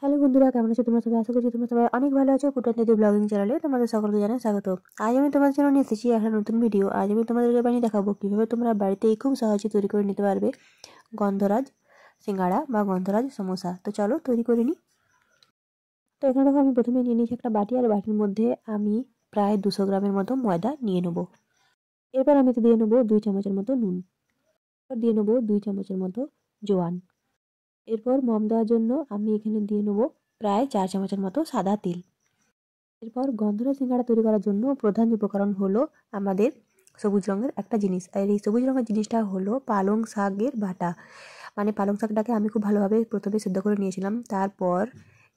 Hello বন্ধুরা, কেমন আছো তোমরা সবাই? আশা করছি তোমরা সবাই অনেক ভালো আছো। কুটান্তি ব্লগিং চ্যানেলে তোমাদের সকলকে জানাই স্বাগত। আজ আমি তোমাদের জন্য নিয়ে এসেছি একটা নতুন ভিডিও। আজ আমি তোমাদেরকে বানিয়ে দেখাবো কিভাবে তোমরা বাড়িতেই খুব সহজে তৈরি করে নিতে পারবে গন্ধরাজ সিঙ্গাড়া বা গন্ধরাজ সমোসা। তো চলো তৈরি করে নিই। তো এখানে দেখো আমি প্রথমে নিয়ে নিয়েছি একটা বাটি, আর বাটির মধ্যে আমি প্রায় 200 গ্রামের মতো ময়দা নিয়ে নেবো। এরপর আমি দিয়ে নেবো 2 চামচের মতো নুন, দিয়ে নেবো 2 চামচের মতো জোয়ান। এরপর মম দেওয়ার জন্য আমি এখানে দিয়ে নেবো প্রায় 4 চামচের মতো সাদা তেল। এরপর গন্ধরাজ সিঙ্গাড়া তৈরি করার জন্য প্রধান উপকরণ হলো আমাদের সবুজ রঙের একটা জিনিস, আর এই সবুজ রঙের জিনিসটা হলো পালং শাকের বাটা। মানে পালং শাকটাকে আমি খুব ভালোভাবে প্রথমে সেদ্ধ করে নিয়েছিলাম, তারপর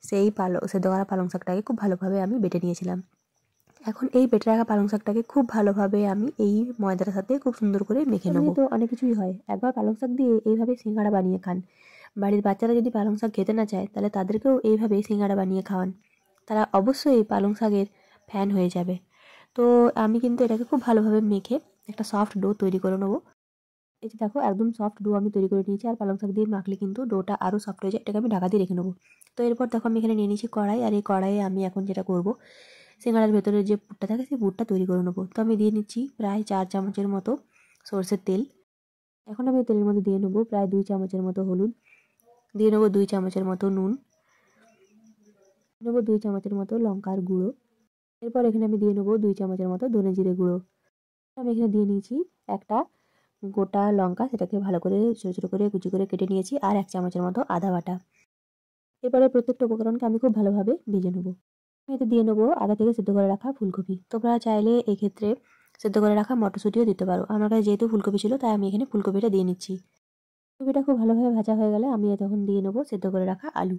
সেই সেদ্ধ করা পালং শাকটাকে খুব ভালোভাবে আমি বেটে নিয়েছিলাম। এখন এই বেটে রাখা পালং শাকটাকে খুব ভালোভাবে আমি এই ময়দার সাথে খুব সুন্দর করে মেখে নেব। তো অনেক কিছুই হয়, একবার পালং শাক দিয়ে এইভাবে সিঙ্গাড়া বানিয়ে খান। বাড়ির বাচ্চারা যদি পালং শাক খেতে না চায়, তাহলে তাদেরকেও এইভাবে সিঙ্গাড়া বানিয়ে খাওয়ান, তারা অবশ্যই পালং শাকের ফ্যান হয়ে যাবে। তো আমি কিন্তু এটাকে খুব ভালোভাবে মেখে একটা সফট ডো তৈরি করে নেবো। এই যে দেখো, একদম সফট ডো আমি তৈরি করে নিয়েছি। আর পালং শাক দিয়ে মাখলে কিন্তু ডোটা আরও সফট হয়ে যায়। এটাকে আমি ঢাকা দিয়ে রেখে নেবো। তো এরপর দেখো আমি এখানে নিয়ে নিয়েছি কড়াই, আর এই কড়াইয়ে আমি এখন যেটা করব, সিঙ্গাড়ার ভেতরে যে পুরটা থাকে সেই পুরটা তৈরি করে নেবো। তো আমি দিয়ে নিচ্ছি প্রায় 4 চামচের মতো সরষের তেল। এখন আমি তেলের মধ্যে দিয়ে নেবো প্রায় 2 চামচের মতো হলুদ, দিয়ে নেবো 2 চামচের মতো নুন, নেবো 2 চামচের মতো লঙ্কার গুঁড়ো। এরপর এখানে আমি দিয়ে নেবো 2 চামচের মতো ধনে জিরে গুঁড়ো। আমি এখানে দিয়ে নিয়েছি একটা গোটা লঙ্কা, সেটাকে ভালো করে ছোটো ছোটো করে কুচি করে কেটে নিয়েছি, আর 1 চামচের মতো আদা বাটা। এরপরে প্রত্যেকটা উপকরণকে আমি খুব ভালোভাবে ভেজে নেবো। আমি এতে দিয়ে নেবো আগে থেকে সেদ্ধ করে রাখা ফুলকপি। তোমরা চাইলে এক্ষেত্রে সেদ্ধ করে রাখা মটরশুঁটিও দিতে পারো। আমার কাছে যেহেতু ফুলকপি ছিল, তাই আমি এখানে ফুলকপিটা দিয়ে নিচ্ছি। ফুলকপিটা খুব ভালোভাবে ভাজা হয়ে গেলে আমি তখন দিয়ে নেবো সেদ্ধ করে রাখা আলু।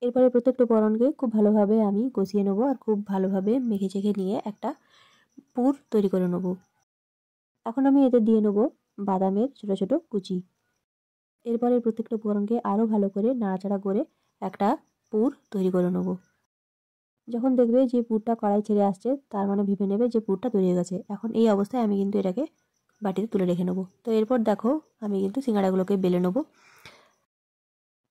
এরপরে প্রত্যেকটা উপকরণকে খুব ভালোভাবে আমি কষিয়ে নেবো, আর খুব ভালোভাবে মেখে চেখে নিয়ে একটা পুর তৈরি করে নেবো। এখন আমি এতে দিয়ে নেবো বাদামের ছোটো ছোটো কুচি। এরপরে প্রত্যেকটা উপকরণকে আরও ভালো করে নাড়াচাড়া করে একটা পুর তৈরি করে নেবো। যখন দেখবে যে পুরটা কড়াই ছেড়ে আসছে, তার মানে ভেবে নেবে যে পুরটা তৈরি হয়ে গেছে। এখন এই অবস্থায় আমি কিন্তু এটাকে বাটিতে তুলে রেখে নেবো। তো এরপর দেখো আমি কিন্তু সিঙ্গাড়াগুলোকে বেলে নেবো।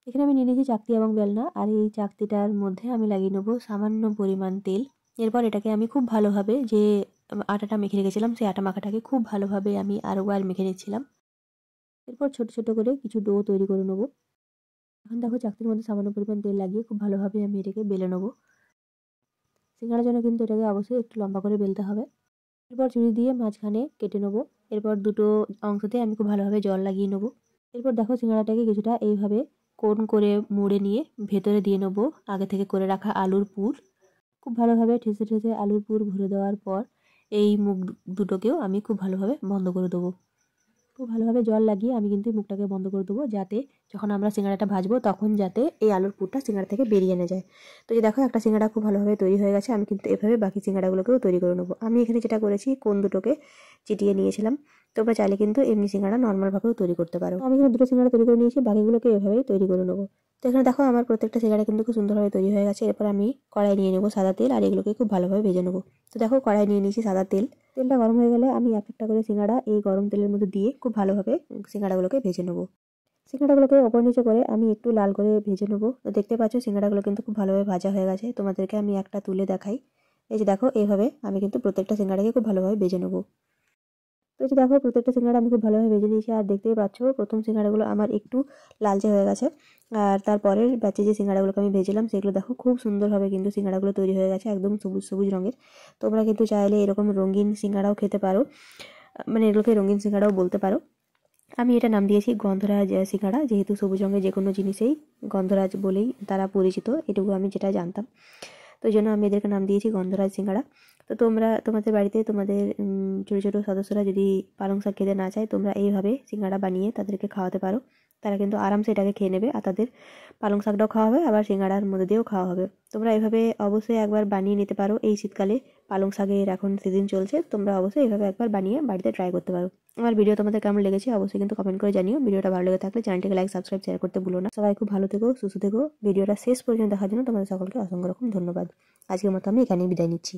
এখানে আমি নিয়ে নিয়েছি চাকতি এবং বেলনা, আর এই চাকতিটার মধ্যে আমি লাগিয়ে নেবো সামান্য পরিমাণ তেল। এরপর এটাকে আমি খুব ভালোভাবে যে আটাটা মেখে রেখেছিলাম, সেই আটা মাখাটাকে খুব ভালোভাবে আমি আরেকবার মেখে নিচ্ছিলাম। এরপর ছোট ছোট করে কিছু ডো তৈরি করে নেবো। এখন দেখো চাকতির মধ্যে সামান্য পরিমাণ তেল লাগিয়ে খুব ভালোভাবে আমি এটাকে বেলে নেবো। সিঙ্গাড়ার জন্য কিন্তু এটাকে অবশ্যই একটু লম্বা করে বেলতে হবে। এরপর ছুরি দিয়ে মাঝখানে কেটে নেবো। এরপর দুটো অংশতে আমি খুব ভালোভাবে জল লাগিয়ে নেবো। এরপর দেখো সিঙ্গাড়াটাকে কিছুটা এইভাবে কোণ করে মুড়ে নিয়ে ভেতরে দিয়ে নেবো আগে থেকে করে রাখা আলুর পুর। খুব ভালোভাবে ঠেসে ঠেসে আলুর পুর ভরে দেওয়ার পর এই মুখ দুটোকেও আমি খুব ভালোভাবে বন্ধ করে দেবো। খুব ভালোভাবে জল লাগিয়ে আমি কিন্তু মুখটাকে বন্ধ করে দেবো, যাতে যখন আমরা সিঙ্গাড়াটা ভাজবো তখন যাতে এই আলুর পুরটা সিঙ্গাড়া থেকে বেরিয়ে না যায়। তো এই দেখো একটা সিঙ্গাড়া খুব ভালোভাবে তৈরি হয়ে গেছে। আমি কিন্তু এভাবে বাকি সিঙ্গাড়াগুলোকেও তৈরি করে নেবো। আমি এখানে যেটা করেছি, কোণ দুটোকে চিটিয়ে নিয়েছিলাম। তোমরা চাইলে কিন্তু এমনি সিঙ্গাড়া নর্মালভাবেও তৈরি করতে পারো। আমি এখানে দুটো সিঙ্গাড়া তৈরি করে নিয়েছি, বাকিগুলোকে এভাবেই তৈরি করে নেবো। তো এখানে দেখো আমার প্রত্যেকটা সিঙ্গাড়া কিন্তু খুব সুন্দরভাবে তৈরি হয়ে গেছে। এরপর আমি কড়াই নিয়ে নেবো সাদা তেল, আর এগুলোকে খুব ভালোভাবে ভেজে নেবো। তো দেখো কড়াই নিয়ে নিয়েছি সাদা তেল। তেলটা গরম হয়ে গেলে আমি এক একটা করে সিঙ্গাড়া এই গরম তেলের মধ্যে দিয়ে খুব ভালোভাবে সিঙ্গাড়াগুলোকে ভেজে নেবো। সিঙ্গাড়াগুলোকে ওপর নিচে করে আমি একটু লাল করে ভেজে নেবো। তো দেখতে পাচ্ছ সিঙ্গাড়াগুলো কিন্তু খুব ভালোভাবে ভাজা হয়ে গেছে। তোমাদেরকে আমি একটা তুলে দেখাই। এই যে দেখো, এইভাবে আমি কিন্তু প্রত্যেকটা সিঙ্গাড়াকে খুব ভালোভাবে ভেজে নেবো। তো এই যে দেখো প্রত্যেকটা সিঙ্গাড়া আমি খুব ভালোভাবে ভেজে নিয়েছি, আর দেখতেই পাচ্ছ প্রথম সিঙ্গাড়াগুলো আমার একটু লালচে হয়ে গেছে। আর তারপরের ব্যাচে যে সিঙ্গাড়াগুলোকে আমি ভেজেলাম, সেগুলো দেখো খুব সুন্দরভাবে কিন্তু সিঙ্গাড়াগুলো তৈরি হয়ে গেছে, একদম সবুজ সবুজ রঙের। তোমরা কিন্তু চাইলে এরকম রঙিন সিঙ্গাড়াও খেতে পারো, মানে এগুলোকে রঙিন সিঙ্গাড়াও বলতে পারো। আমি এটা নাম দিয়েছি গন্ধরাজ সিঙ্গাড়া, যেহেতু সবুজ রঙের যে কোনো জিনিসেই গন্ধরাজ বলেই তারা পরিচিত, এটুকু আমি যেটা জানতাম। তো এই জন্য আমি এদেরকে নাম দিয়েছি গন্ধরাজ সিঙ্গাড়া। তো তোমরা তোমাদের বাড়িতে তোমাদের ছোটো ছোটো সদস্যরা যদি পালং শাক খেতে না চায়, তোমরা এইভাবে সিঙ্গাড়া বানিয়ে তাদেরকে খাওয়াতে পারো। তারা কিন্তু আরামসে এটাকে খেয়ে নেবে, আর তাদের পালং শাকটাও খাওয়া হবে, আবার সিঙ্গাড়ার মধ্যে দিয়েও খাওয়া হবে। তোমরা এইভাবে অবশ্যই একবার বানিয়ে নিতে পারো। এই শীতকালে পালং শাকের এখন সিজন চলছে, তোমরা অবশ্যই এইভাবে একবার বানিয়ে বাড়িতে ট্রাই করতে পারো। আমার ভিডিও তোমাদের কেমন লেগেছে অবশ্যই কিন্তু কমেন্ট করে জানিও। ভিডিওটা ভালো লেগে থাকলে চ্যানেলটিকে লাইক, সাবস্ক্রাইব, শেয়ার করতে ভুলো না। সবাই খুব ভালো থেকো, সুস্থ থেকো। ভিডিওটা শেষ পর্যন্ত দেখার জন্য তোমাদের সকলকে অসংখ্য রকম ধন্যবাদ। আজকের মতো আমি এখানেই বিদায় নিচ্ছি।